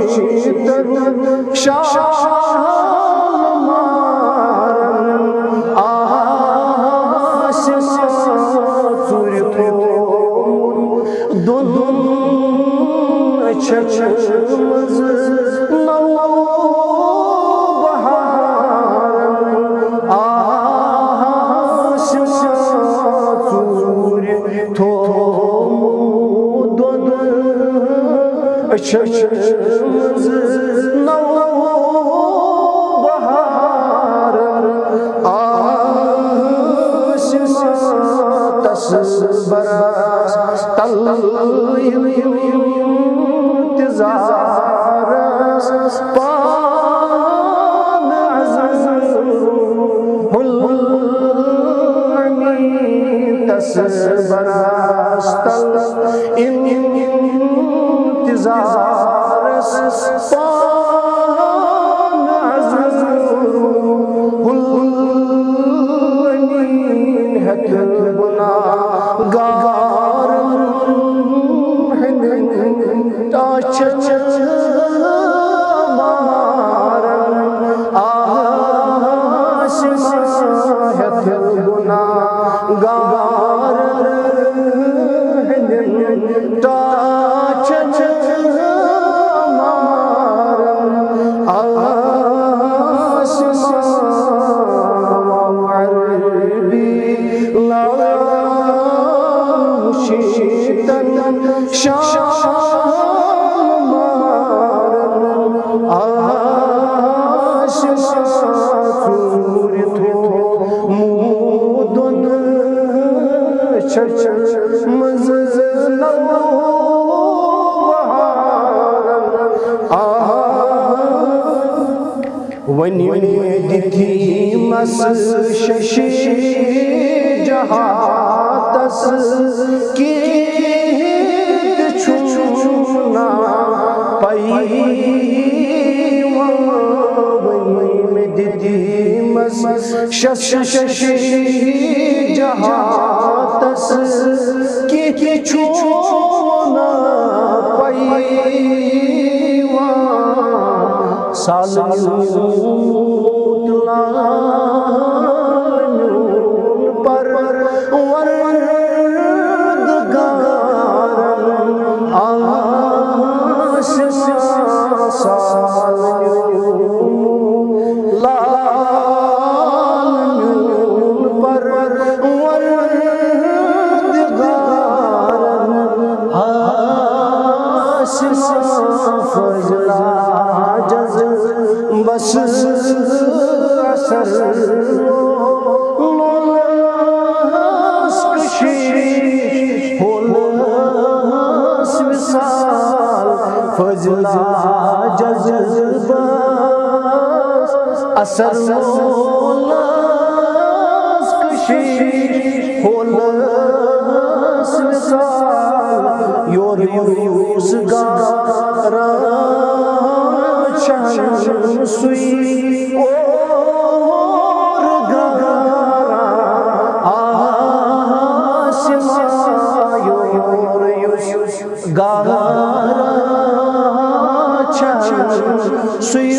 خورشید شالمارن آسمان ژوٗرِ تھوٚومُت دۄن أچھن منٛز نوٚو بہارن آسمان ژوٗرِ تھوٚومُت دۄن أچھن منٛز نوٚو بہارن آسمان تس برس تل انتظارس پان الامین تس برس تل انتظارس پان الامین ہت گناہگارن تاچن مارن آسمان ہت گناہگارن تاچن مارن آسمان عربی شیطان شالمارن آسمان ژوٗرِ تھوٚومُت دۄن أچھن منٛز نوٚو بہارن وۄنۍ دِتیٖمس ششی جہاتس کینٛہہ تہِ چھُنہٕ پَیی وۄنۍ دِتیٖمس ششی جہاتس کینٛہہ تہِ چھُنہٕ پَیی سالمیوٗت لال میون پروردگارن آسمان سالمیوٗت لال میون پروردگارن آسمان فضلا بس اثر لولس کشی ہولس وصال فضلا جذبس اثر لولس کشی ہولس وصال یور یوس گاران شان سوی اور گارا آسمان یور یوس گارا شان سوی